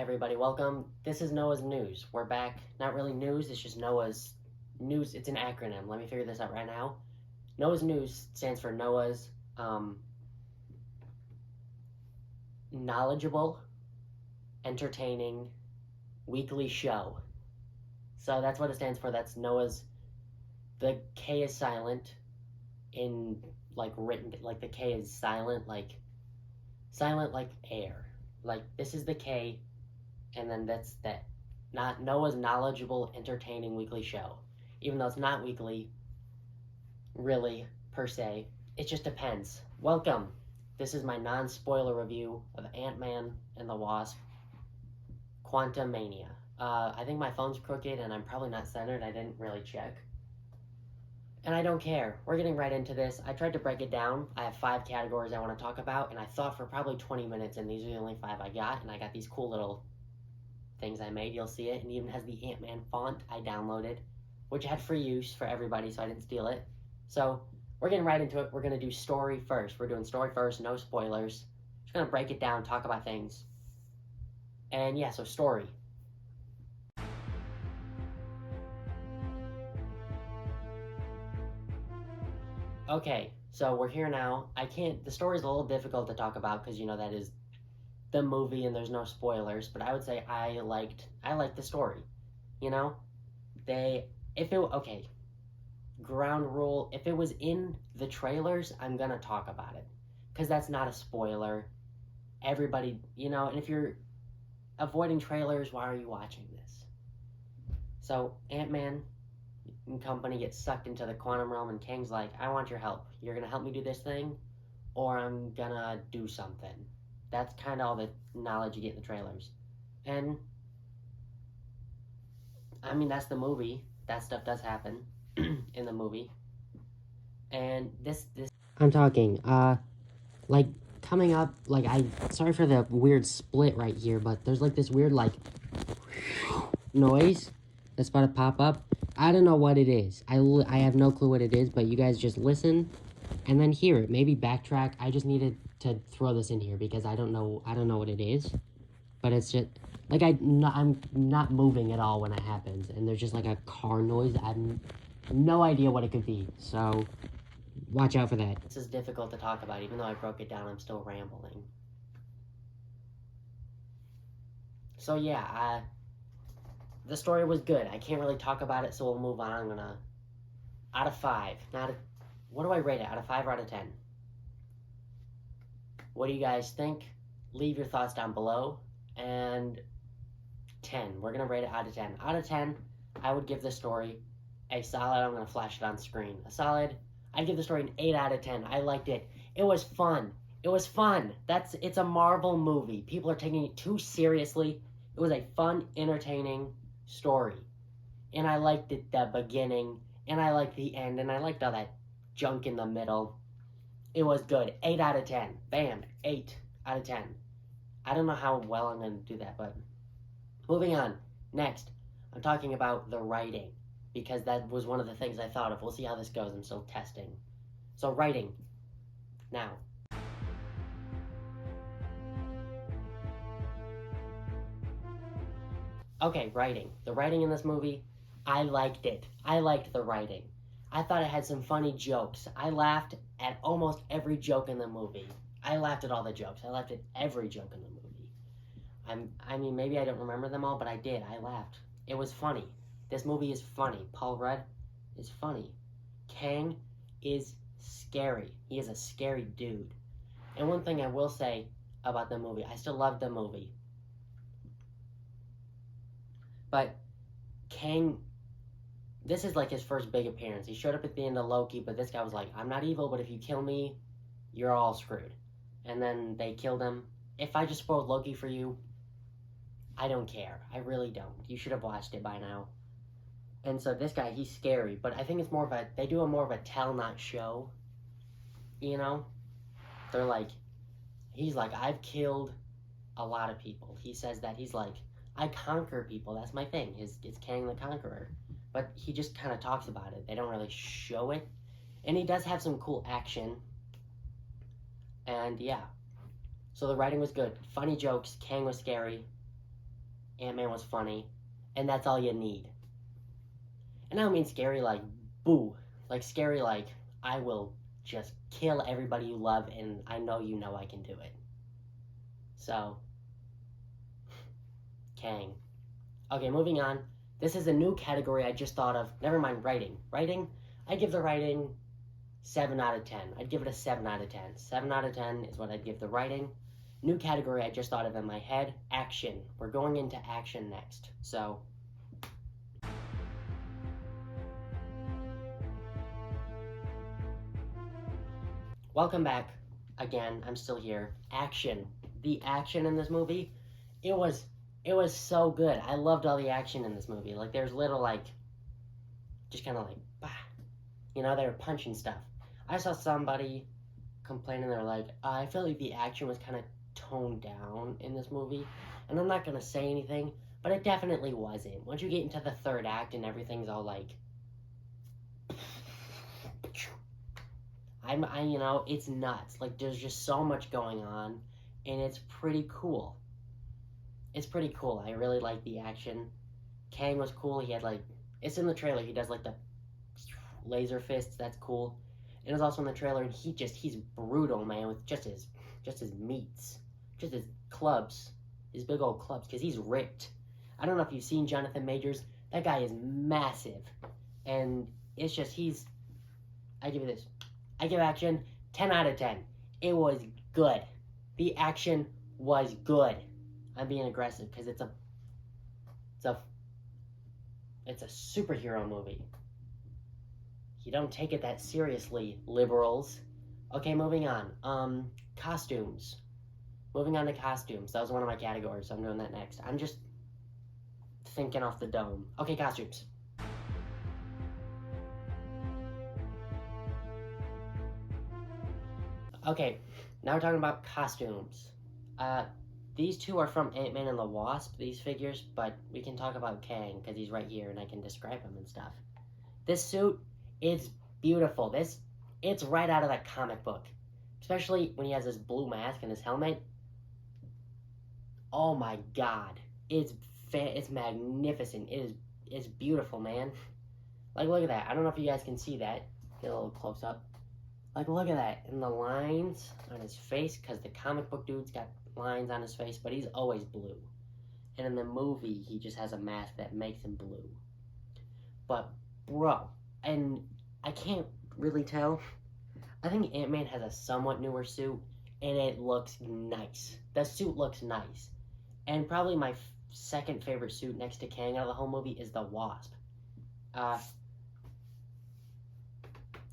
everybody, welcome. This is Noah's News. We're back. Not really news, it's just Noah's News. It's an acronym. Let me figure this out right now. Noah's News stands for Noah's knowledgeable, entertaining, weekly show. So that's what it stands for. That's Noah's. The K is silent in, like, written, like the K is silent like air. Like, this is the K, and then that's that. Not Noah's knowledgeable, entertaining weekly show. Even though it's not weekly, really, per se. It just depends. Welcome. This is my non-spoiler review of Ant-Man and the Wasp, Quantumania. I think my phone's crooked, and I'm probably not centered. I didn't really check. And I don't care. We're getting right into this. I tried to break it down. I have 5 categories I want to talk about, and I thought for probably 20 minutes, and these are the only 5 I got, and I got these cool little things I made. You'll see it, and it even has the Ant-Man font I downloaded, which I had free use for everybody, so I didn't steal it. So, we're getting right into it. We're going to do story first. We're doing story first, no spoilers. Just going to break it down, talk about things. And yeah, so story. Okay, so we're here now. The story's a little difficult to talk about because, that is the movie and there's no spoilers, but I would say I liked the story. Okay, ground rule, if it was in the trailers, I'm gonna talk about it because that's not a spoiler. Everybody, and if you're avoiding trailers, why are you watching this? So, Ant-Man and company gets sucked into the quantum realm, and Kang's like, I want your help. You're gonna help me do this thing, or I'm gonna do something. That's kind of all the knowledge you get in the trailers. And I mean, that's the movie. That stuff does happen in the movie. And this I'm talking, like, coming up, like, sorry for the weird split right here, but there's like this weird, like, noise that's about to pop up. I don't know what it is. I have no clue what it is, but you guys just listen and then hear it. Maybe backtrack. I just needed to throw this in here because I don't know what it is. But it's just like I'm not moving at all when it happens, and there's just like a car noise. I have no idea what it could be. So watch out for that. This is difficult to talk about, even though I broke it down. I'm still rambling. So yeah, the story was good. I can't really talk about it, so we'll move on. I'm gonna, out of 5, what do I rate it? Out of 5 or out of 10? What do you guys think? Leave your thoughts down below. And 10, we're gonna rate it out of 10. Out of 10, I would give the story a solid, I'm gonna flash it on screen. I'd give the story an 8 out of 10. I liked it. It was fun. It's a Marvel movie. People are taking it too seriously. It was a fun, entertaining story. And I liked it, the beginning, and I liked the end, and I liked all that junk in the middle. It was good. 8 out of 10. Bam. 8 out of 10. I don't know how well I'm going to do that, but moving on. Next, I'm talking about the writing, because that was one of the things I thought of. We'll see how this goes. I'm still testing. So, writing. Now. Okay, writing. The writing in this movie, I liked it. I liked the writing. I thought it had some funny jokes. I laughed at almost every joke in the movie. I laughed at all the jokes. I laughed at every joke in the movie. I mean, maybe I don't remember them all, but I did. I laughed. It was funny. This movie is funny. Paul Rudd is funny. Kang is scary. He is a scary dude. And one thing I will say about the movie, I still love the movie. But Kang, this is like his first big appearance. He showed up at the end of Loki, but this guy was like, I'm not evil, but if you kill me, you're all screwed. And then they killed him. If I just spoiled Loki for you, I don't care. I really don't. You should have watched it by now. And so this guy, he's scary, but I think it's they do more of a tell, not show. They're like, he's like, I've killed a lot of people. He says that, he's like, I conquer people. That's my thing. It's Kang the Conqueror. But he just kind of talks about it. They don't really show it. And he does have some cool action. And yeah. So the writing was good. Funny jokes. Kang was scary. Ant-Man was funny, and that's all you need. And I don't mean scary like boo, like scary like I will just kill everybody you love, and I know you know I can do it. So, Kang. Okay, moving on. This is a new category I just thought of. Never mind writing. Writing, I give the writing 7 out of 10. I'd give it a 7 out of 10. 7 out of 10 is what I'd give the writing. New category I just thought of in my head, action. We're going into action next. So, welcome back. Again, I'm still here. Action. The action in this movie, it was so good. I loved all the action in this movie. Like there's little like just kind of like bah, you know, they were punching stuff. I saw somebody complaining, they're like, I feel like the action was kind of toned down in this movie. And I'm not gonna say anything, but it definitely wasn't. Once you get into the third act and everything's all like you know, it's nuts. Like there's just so much going on, and it's pretty cool. It's pretty cool. I really like the action. Kang was cool. He had like, it's in the trailer. He does like the laser fists. That's cool. And it's also in the trailer, and he's brutal, man, with just his meats, just his clubs, his big old clubs, because he's ripped. I don't know if you've seen Jonathan Majors. That guy is massive, and it's just I give it this. I give action 10 out of 10. It was good. The action was good. I'm being aggressive because it's a superhero movie. You don't take it that seriously, liberals. Okay, moving on. Costumes. Moving on to costumes. That was one of my categories, so I'm doing that next. I'm just thinking off the dome. Okay, costumes. Okay, now we're talking about costumes. These two are from Ant-Man and the Wasp, these figures, but we can talk about Kang, because he's right here, and I can describe him and stuff. This suit, it's beautiful. It's right out of that comic book. Especially when he has his blue mask and his helmet. Oh my god. It's magnificent. It's beautiful, man. Like, look at that. I don't know if you guys can see that. Get a little close up. Like, look at that. And the lines on his face, because the comic book dude's got lines on his face, but he's always blue. And in the movie, he just has a mask that makes him blue. But, bro, and I can't really tell. I think Ant-Man has a somewhat newer suit, and it looks nice. The suit looks nice. And probably my second favorite suit next to Kang out of the whole movie is the Wasp.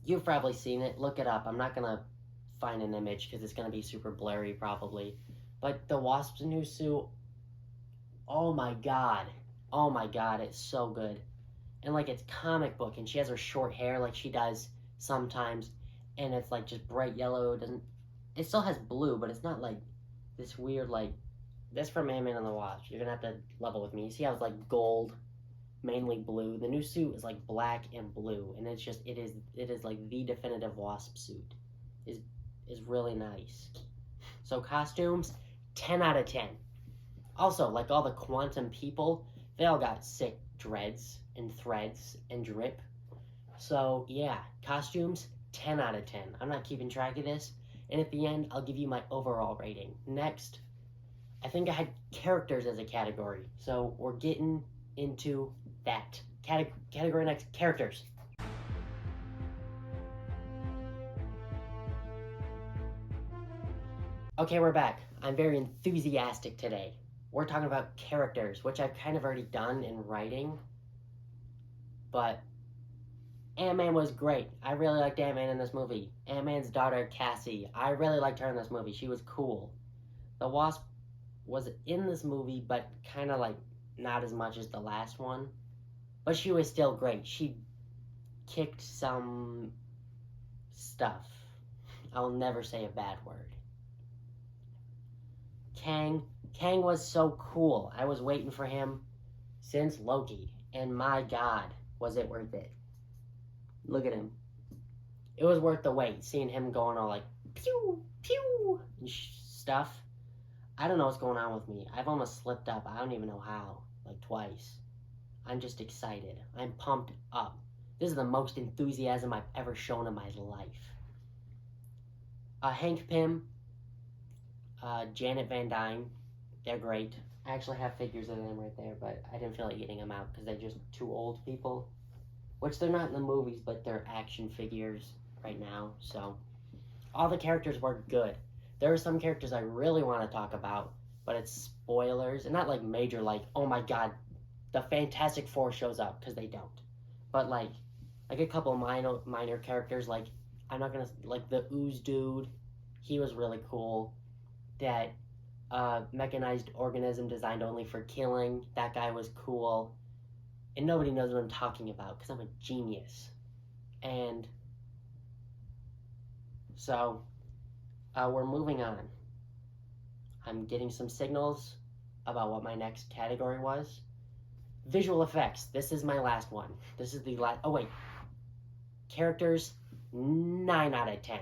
You've probably seen it. Look it up. I'm not going to find an image because it's going to be super blurry probably. But the Wasp's new suit, oh my god. Oh my god, it's so good. And like it's comic book, and she has her short hair like she does sometimes. And it's like just bright yellow. It still has blue, but it's not like this weird like, this from Ant-Man and the Wasp. You're going to have to level with me. You see how it's like gold? Mainly blue. The new suit is like black and blue, and it is like the definitive Wasp suit. Is really nice. So costumes, 10 out of 10. Also, like all the quantum people, they all got sick dreads and threads and drip. So yeah, costumes, 10 out of 10. I'm not keeping track of this, and at the end, I'll give you my overall rating. Next, I think I had characters as a category, so we're getting into that. Category next, characters. Okay, we're back. I'm very enthusiastic today. We're talking about characters, which I've kind of already done in writing. But Ant-Man was great. I really liked Ant-Man in this movie. Ant-Man's daughter, Cassie. I really liked her in this movie. She was cool. The Wasp was in this movie, but kind of like not as much as the last one. But she was still great. She kicked some stuff. I'll never say a bad word. Kang was so cool. I was waiting for him since Loki. And my god, was it worth it. Look at him. It was worth the wait, seeing him going all like, pew, pew, and stuff. I don't know what's going on with me. I've almost slipped up. I don't even know how. Like twice. I'm just excited. I'm pumped up. This is the most enthusiasm I've ever shown in my life. Hank Pym, Janet Van Dyne, they're great. I actually have figures of them right there, but I didn't feel like getting them out because they're just too old people. Which they're not in the movies, but they're action figures right now. So all the characters were good. There are some characters I really want to talk about, but it's spoilers, and not like major, like, oh my god, the Fantastic Four shows up, because they don't. But like a couple minor characters, like, I'm not gonna, like the Ooze dude, he was really cool. That mechanized organism designed only for killing, that guy was cool. And nobody knows what I'm talking about, because I'm a genius. And so, we're moving on. I'm getting some signals about what my next category was. Visual effects. This is my last one. This is the last. Oh, wait. Characters, 9 out of 10.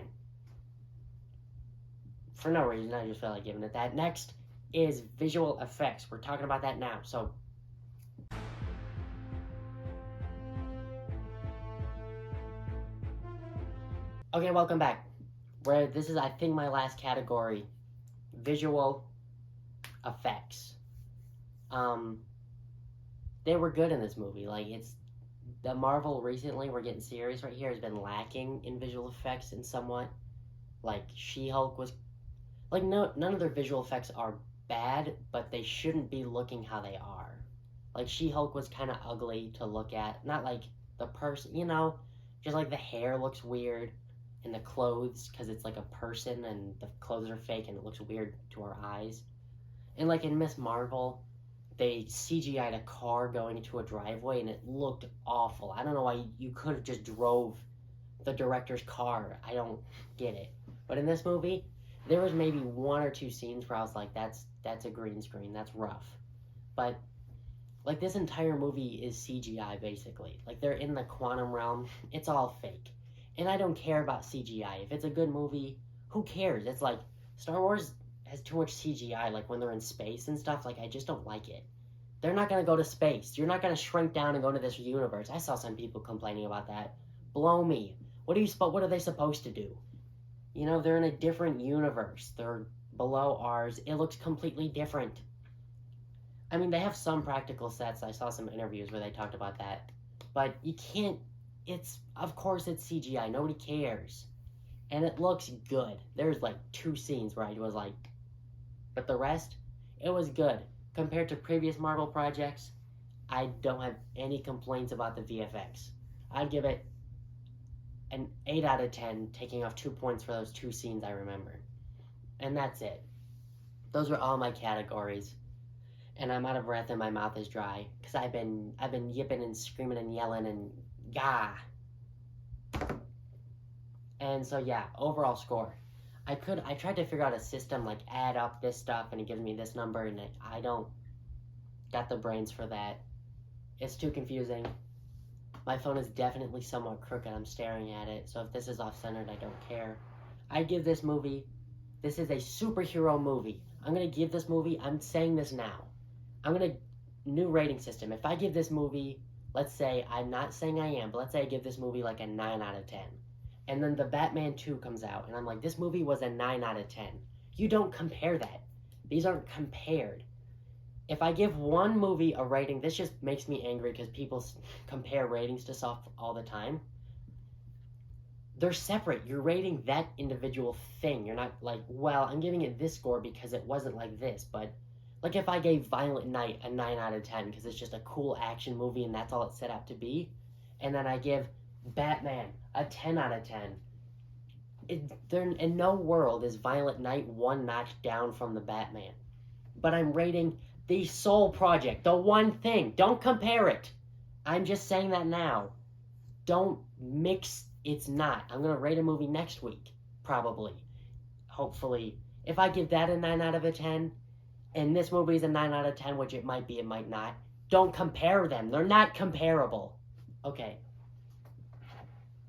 For no reason, I just felt like giving it that. Next is visual effects. We're talking about that now. So, okay, welcome back. This is, I think, my last category. Visual effects. They were good in this movie. Like, it's the Marvel recently, we're getting serious right here, has been lacking in visual effects in somewhat. Like, She-Hulk was, like, no, none of their visual effects are bad, but they shouldn't be looking how they are. Like, She-Hulk was kind of ugly to look at. Not like the person, you know, just like the hair looks weird, and the clothes, because it's like a person and the clothes are fake and it looks weird to our eyes. And like in Miss Marvel, they CGI'd a car going into a driveway and it looked awful. I don't know why you could have just drove the director's car. I don't get it. But in this movie, there was maybe 1 or 2 scenes where I was like, that's a green screen, that's rough. But like this entire movie is CGI basically. Like they're in the quantum realm. It's all fake. And I don't care about CGI. If it's a good movie, who cares? It's like Star Wars has too much CGI, like when they're in space and stuff. Like I just don't like it. They're not gonna go to space. You're not gonna shrink down and go to this universe. I saw some people complaining about that. Blow me. What are they supposed to do? You know, they're in a different universe. They're below ours. It looks completely different. I mean, they have some practical sets. I saw some interviews where they talked about that. But you can't, of course it's CGI. Nobody cares. And it looks good. There's like 2 scenes where I was like, but the rest, it was good. Compared to previous Marvel projects, I don't have any complaints about the VFX. I'd give it an 8 out of 10, taking off 2 points for those 2 scenes I remember. And that's it. Those are all my categories. And I'm out of breath and my mouth is dry because I've been yipping and screaming and yelling and gah. And so yeah, overall score. I tried to figure out a system like add up this stuff and it gives me this number, and I don't got the brains for that. It's too confusing. My phone is definitely somewhat crooked. I'm staring at it, so if this is off-centered, I don't care. I give this movie, this is a superhero movie. I'm gonna give this movie, I'm saying this now, new rating system. If I give this movie, let's say, I'm not saying I am, but let's say I give this movie like a 9 out of 10. And then the Batman 2 comes out, and I'm like, this movie was a 9 out of 10. You don't compare that. These aren't compared. If I give one movie a rating, this just makes me angry because people compare ratings to stuff all the time. They're separate. You're rating that individual thing. You're not like, well, I'm giving it this score because it wasn't like this, but like if I gave Violent Night a 9 out of 10 because it's just a cool action movie and that's all it's set out to be, and then I give Batman a 10 out of 10, in no world is Violent Night 1 notch down from the Batman. But I'm rating the sole project, the one thing. Don't compare it. I'm just saying that now. Don't mix, it's not. I'm going to rate a movie next week, probably. Hopefully. If I give that a 9 out of a 10, and this movie is a 9 out of 10, which it might be, it might not, don't compare them. They're not comparable. Okay.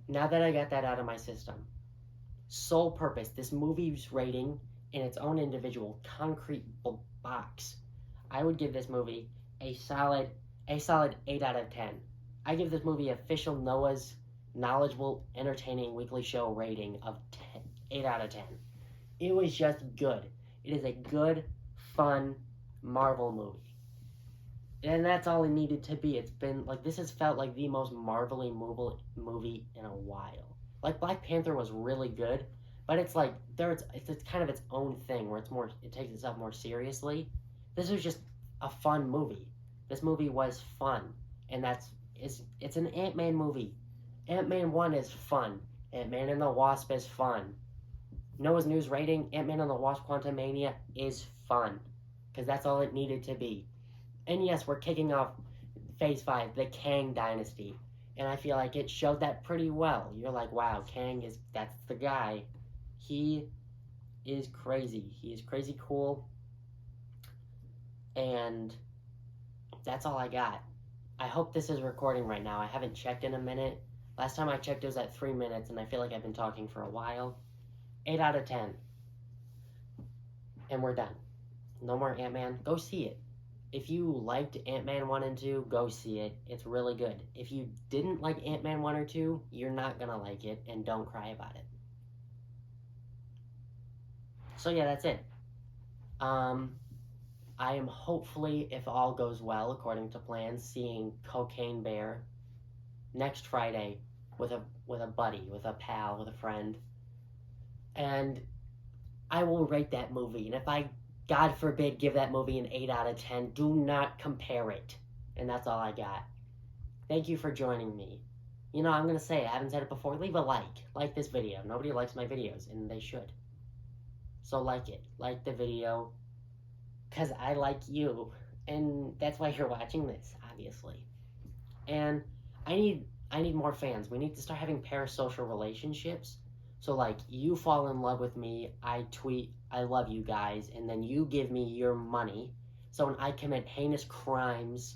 Now that I got that out of my system, sole purpose, this movie's rating in its own individual concrete box, I would give this movie a solid 8 out of 10. I give this movie official Noah's knowledgeable, entertaining weekly show rating of 8 out of 10. It was just good. It is a good, fun Marvel movie. And that's all it needed to be. It's been like, this has felt like the most Marvel-y movie in a while. Like, Black Panther was really good, but it's like it's kind of its own thing where it takes itself more seriously. This was just a fun movie. This movie was fun, and it's an Ant-Man movie. Ant-Man 1 is fun. Ant-Man and the Wasp is fun. Noah's News rating, Ant-Man and the Wasp Quantumania is fun, because that's all it needed to be. And yes, we're kicking off Phase 5, the Kang Dynasty. And I feel like it showed that pretty well. You're like, wow, that's the guy. He is crazy. He is crazy cool. And that's all I got. I hope this is recording right now. I haven't checked in a minute. Last time I checked, it was at 3 minutes, and I feel like I've been talking for a while. 8 out of 10. And we're done. No more Ant-Man. Go see it. If you liked Ant-Man 1 and 2, go see it. It's really good. If you didn't like Ant-Man 1 or 2, you're not gonna like it, and don't cry about it. So yeah, that's it. I am hopefully, if all goes well, according to plans, seeing Cocaine Bear next Friday with a buddy, with a pal, with a friend. And I will rate that movie. And if I, God forbid, give that movie an 8 out of 10, do not compare it. And that's all I got. Thank you for joining me. You know, I'm going to say, I haven't said it before, leave a like. Like this video. Nobody likes my videos, and they should. So like it. Like the video. Because I like you. And that's why you're watching this, obviously. And I need more fans. We need to start having parasocial relationships. So, like, you fall in love with me, I tweet, I love you guys, and then you give me your money. So when I commit heinous crimes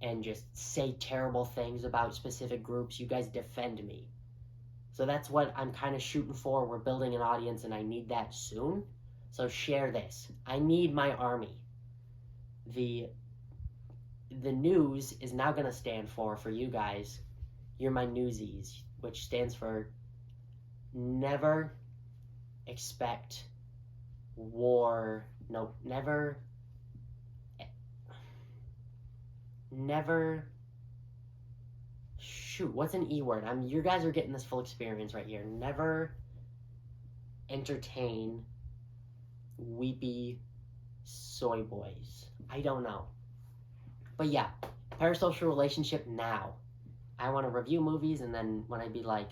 and just say terrible things about specific groups, you guys defend me. So that's what I'm kind of shooting for. We're building an audience, and I need that soon. So share this. I need my army. The news is now going to stand for you guys, you're my newsies, which stands for never expect war. No, never. Shoot, what's an E word? You guys are getting this full experience right here. Never entertain weepy soy boys. I don't know. But yeah, parasocial relationship now. I want to review movies, and then when I be like,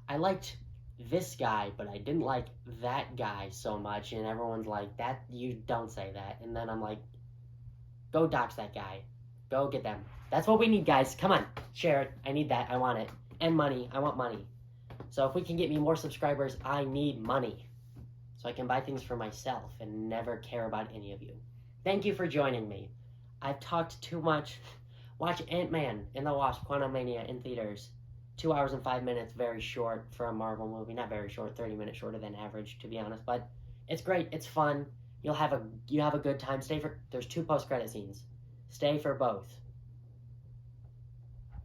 I liked this guy, but I didn't like that guy so much, and everyone's like, that, you don't say that. And then I'm like, go dox that guy. Go get them. That's what we need, guys. Come on, share it. I need that. I want it. And money. I want money. So if we can get me more subscribers, I need money. So I can buy things for myself and never care about any of you. Thank you for joining me. I've talked too much. Watch Ant-Man and the Wasp Quantumania in theaters. 2 hours and 5 minutes, very short for a Marvel movie. Not very short, 30 minutes shorter than average, to be honest. But it's great. It's fun. You have a good time. There's 2 post-credit scenes. Stay for both.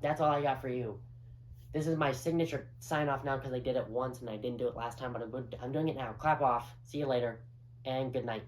That's all I got for you. This is my signature sign-off now because I did it once and I didn't do it last time, but I'm doing it now. Clap off. See you later, and good night.